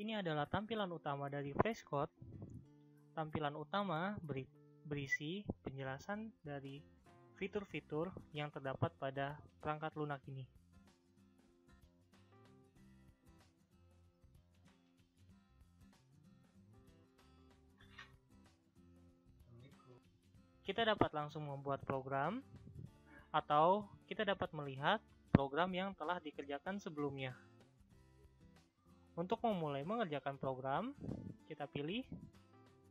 Ini adalah tampilan utama dari Flashcode. Tampilan utama berisi penjelasan dari fitur-fitur yang terdapat pada perangkat lunak ini. Kita dapat langsung membuat program, atau kita dapat melihat program yang telah dikerjakan sebelumnya. Untuk memulai mengerjakan program, kita pilih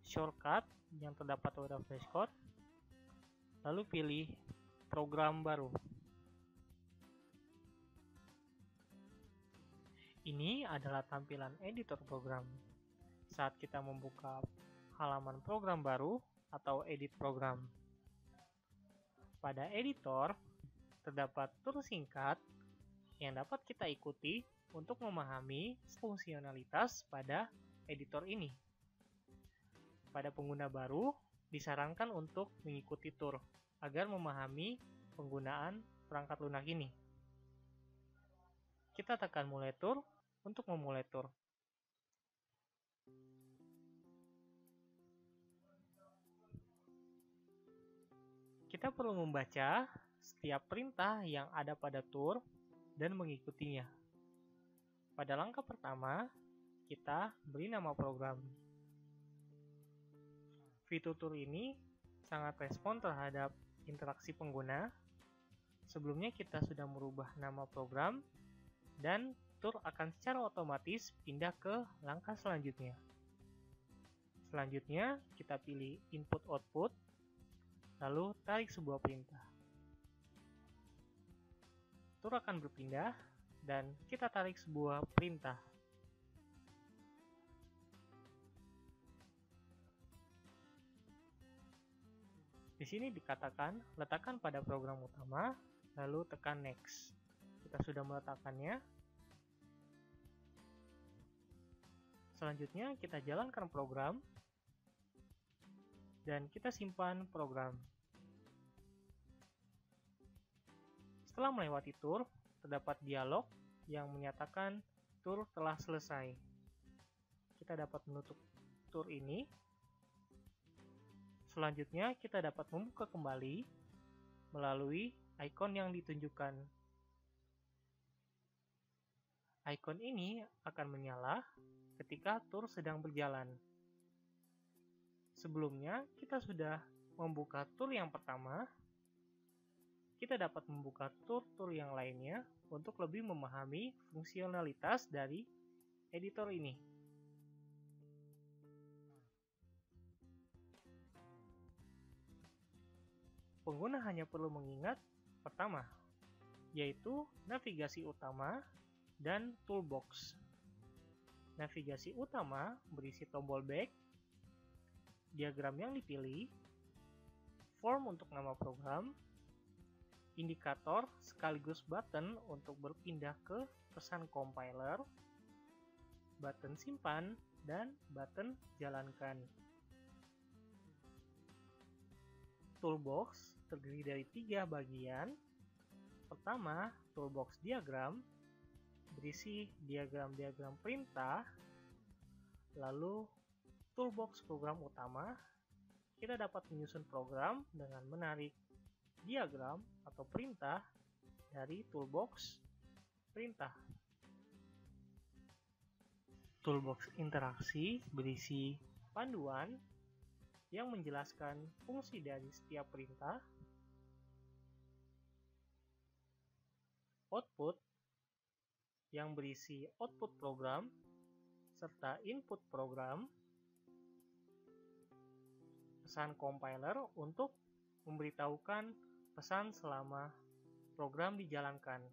shortcut yang terdapat pada Flashcode, lalu pilih program baru. Ini adalah tampilan editor program. Saat kita membuka halaman program baru atau edit program. Pada editor, terdapat tool singkat yang dapat kita ikuti untuk memahami fungsionalitas pada editor ini. Pada pengguna baru, disarankan untuk mengikuti tour agar memahami penggunaan perangkat lunak ini. Kita tekan mulai tour untuk memulai tour. Kita perlu membaca setiap perintah yang ada pada tour dan mengikutinya. Pada langkah pertama, kita beri nama program. Fitur tour ini sangat respon terhadap interaksi pengguna. Sebelumnya kita sudah merubah nama program dan tour akan secara otomatis pindah ke langkah selanjutnya. Selanjutnya, kita pilih input-output, lalu tarik sebuah perintah. Tour akan berpindah dan kita tarik sebuah perintah. Di sini dikatakan letakkan pada program utama, lalu tekan next. Kita sudah meletakkannya. Selanjutnya kita jalankan program dan kita simpan program. Setelah melewati tour, terdapat dialog yang menyatakan tour telah selesai. Kita dapat menutup tour ini. Selanjutnya, kita dapat membuka kembali melalui ikon yang ditunjukkan. Ikon ini akan menyala ketika tour sedang berjalan. Sebelumnya, kita sudah membuka tour yang pertama. Kita dapat membuka tour-tour yang lainnya untuk lebih memahami fungsionalitas dari editor ini. Pengguna hanya perlu mengingat pertama, yaitu navigasi utama dan toolbox. Navigasi utama berisi tombol back, diagram yang dipilih, form untuk nama program, indikator sekaligus button untuk berpindah ke pesan compiler, button simpan, dan button jalankan. Toolbox terdiri dari 3 bagian. Pertama, toolbox diagram, berisi diagram-diagram perintah. Lalu, toolbox program utama, kita dapat menyusun program dengan menarik diagram atau perintah dari toolbox perintah. Toolbox interaksi berisi panduan yang menjelaskan fungsi dari setiap perintah. Output yang berisi output program serta input program. Pesan compiler untuk memberitahukan pesan selama program dijalankan.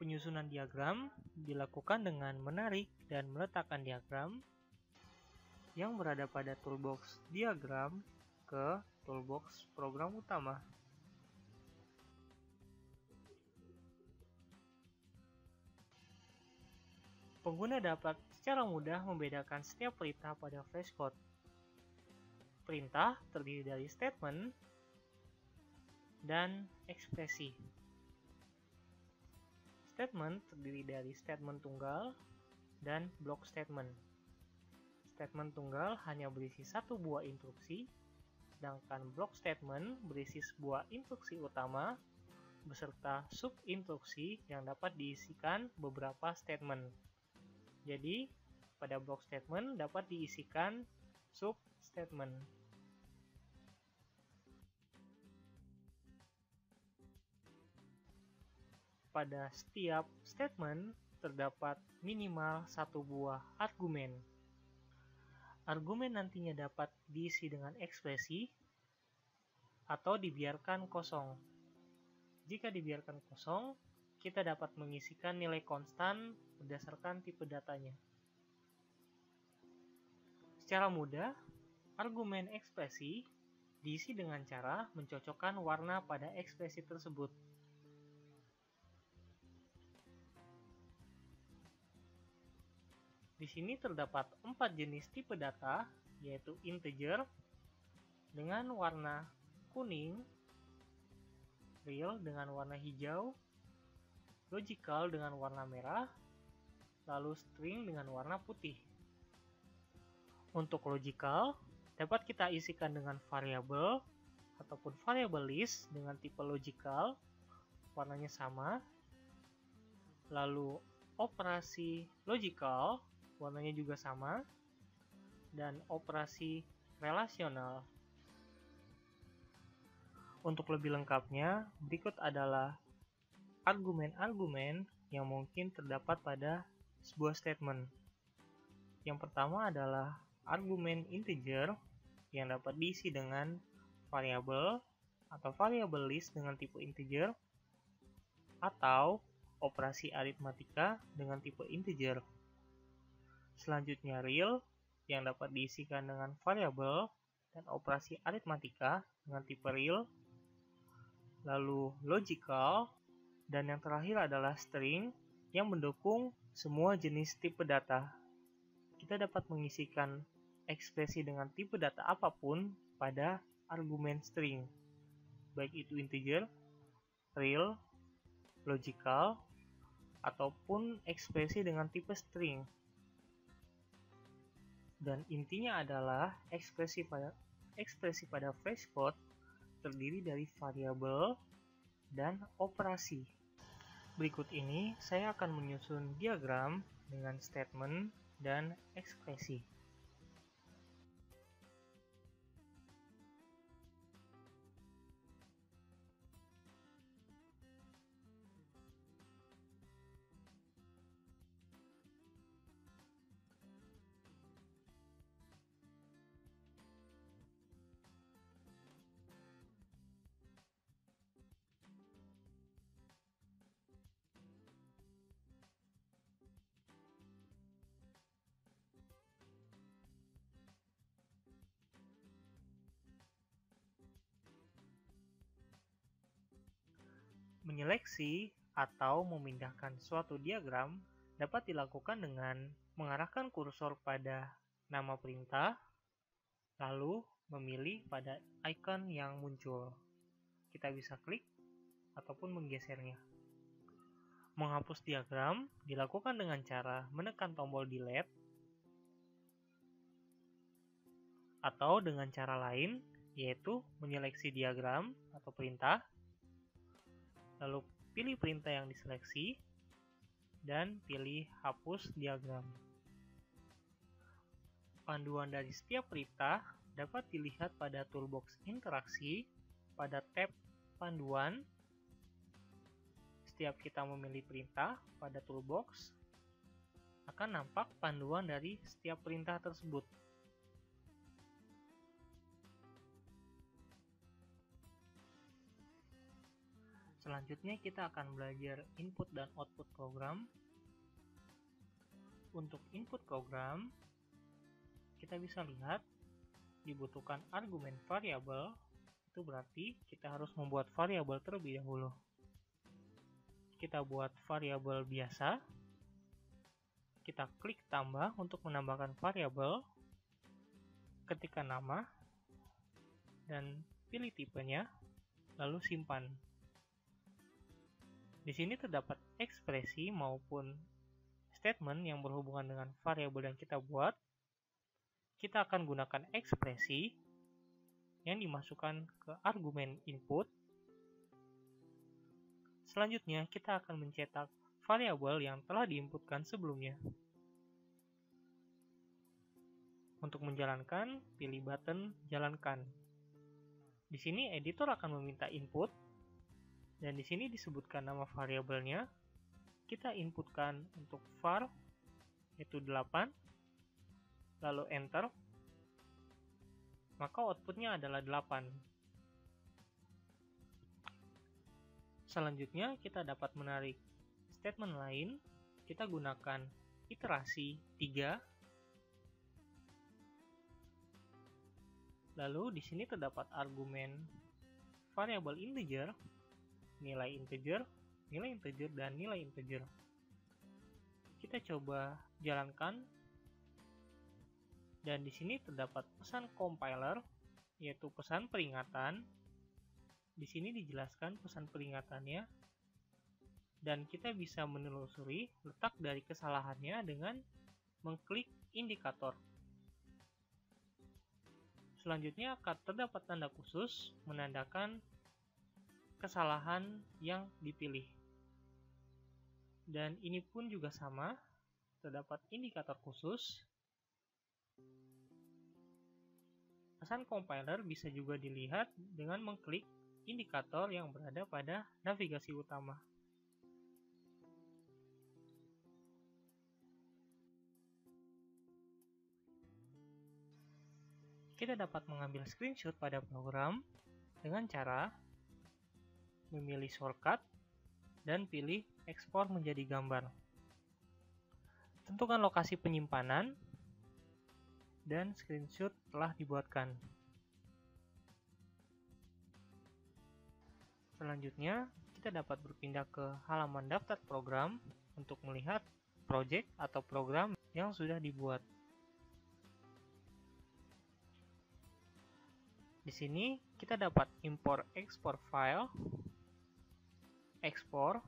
Penyusunan diagram dilakukan dengan menarik dan meletakkan diagram yang berada pada toolbox diagram ke toolbox program utama. Pengguna dapat secara mudah membedakan setiap perintah pada Flashcode. Perintah terdiri dari statement dan ekspresi. Statement terdiri dari statement tunggal dan block statement. Statement tunggal hanya berisi satu buah instruksi, sedangkan block statement berisi sebuah instruksi utama beserta sub-instruksi yang dapat diisikan beberapa statement. Jadi, pada block statement dapat diisikan sub-statement. Pada setiap statement terdapat minimal satu buah argumen. Argumen nantinya dapat diisi dengan ekspresi atau dibiarkan kosong. Jika dibiarkan kosong, kita dapat mengisikan nilai konstan berdasarkan tipe datanya. Secara mudah, argumen ekspresi diisi dengan cara mencocokkan warna pada ekspresi tersebut. Di sini terdapat 4 jenis tipe data, yaitu integer dengan warna kuning, real dengan warna hijau, logical dengan warna merah, lalu string dengan warna putih. Untuk logical, dapat kita isikan dengan variabel ataupun variable list dengan tipe logical, warnanya sama. Lalu operasi logical, warnanya juga sama, dan operasi relasional. Untuk lebih lengkapnya, berikut adalah argumen-argumen yang mungkin terdapat pada sebuah statement. Yang pertama adalah argumen integer yang dapat diisi dengan variabel atau variable list dengan tipe integer, atau operasi aritmatika dengan tipe integer. Selanjutnya real yang dapat diisikan dengan variabel dan operasi aritmatika dengan tipe real. Lalu logical, dan yang terakhir adalah string yang mendukung semua jenis tipe data. Kita dapat mengisikan ekspresi dengan tipe data apapun pada argumen string, baik itu integer, real, logical, ataupun ekspresi dengan tipe string. Dan intinya adalah ekspresi pada phrase code terdiri dari variabel dan operasi. Berikut ini saya akan menyusun diagram dengan statement dan ekspresi. Menyeleksi atau memindahkan suatu diagram dapat dilakukan dengan mengarahkan kursor pada nama perintah, lalu memilih pada icon yang muncul. Kita bisa klik ataupun menggesernya. Menghapus diagram dilakukan dengan cara menekan tombol delete, atau dengan cara lain, yaitu menyeleksi diagram atau perintah, lalu pilih perintah yang diseleksi, dan pilih hapus diagram. Panduan dari setiap perintah dapat dilihat pada toolbox interaksi pada tab panduan. Setiap kita memilih perintah pada toolbox, akan nampak panduan dari setiap perintah tersebut. Selanjutnya kita akan belajar input dan output program. Untuk input program, kita bisa lihat dibutuhkan argumen variabel. Itu berarti kita harus membuat variabel terlebih dahulu. Kita buat variabel biasa. Kita klik tambah untuk menambahkan variabel. Ketikkan nama dan pilih tipenya, lalu simpan. Di sini terdapat ekspresi maupun statement yang berhubungan dengan variabel yang kita buat. Kita akan gunakan ekspresi yang dimasukkan ke argumen input. Selanjutnya, kita akan mencetak variabel yang telah diinputkan sebelumnya. Untuk menjalankan, pilih button Jalankan. Di sini editor akan meminta input, dan di sini disebutkan nama variabelnya. Kita inputkan untuk var, yaitu 8, lalu enter, maka outputnya adalah 8. Selanjutnya, kita dapat menarik statement lain. Kita gunakan iterasi 3. Lalu di sini terdapat argumen variabel integer, nilai integer, dan nilai integer. Kita coba jalankan, dan di sini terdapat pesan compiler, yaitu pesan peringatan. Di sini dijelaskan pesan peringatannya, dan kita bisa menelusuri letak dari kesalahannya dengan mengklik indikator. Selanjutnya akan terdapat tanda khusus menandakan kesalahan yang dipilih. Dan ini pun juga sama, terdapat indikator khusus. Pesan compiler bisa juga dilihat dengan mengklik indikator yang berada pada navigasi utama. Kita dapat mengambil screenshot pada program dengan cara memilih shortcut dan pilih ekspor menjadi gambar. Tentukan lokasi penyimpanan dan screenshot telah dibuatkan. Selanjutnya, kita dapat berpindah ke halaman daftar program untuk melihat project atau program yang sudah dibuat. Di sini kita dapat import export file. Ekspor,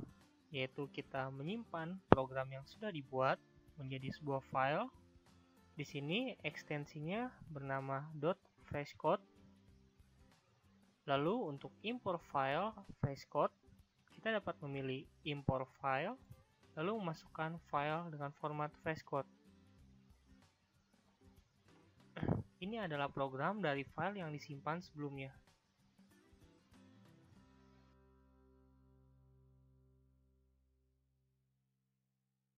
yaitu kita menyimpan program yang sudah dibuat menjadi sebuah file. Di sini ekstensinya bernama .freshcode. Lalu untuk import file freshcode, kita dapat memilih import file, lalu memasukkan file dengan format freshcode. Ini adalah program dari file yang disimpan sebelumnya.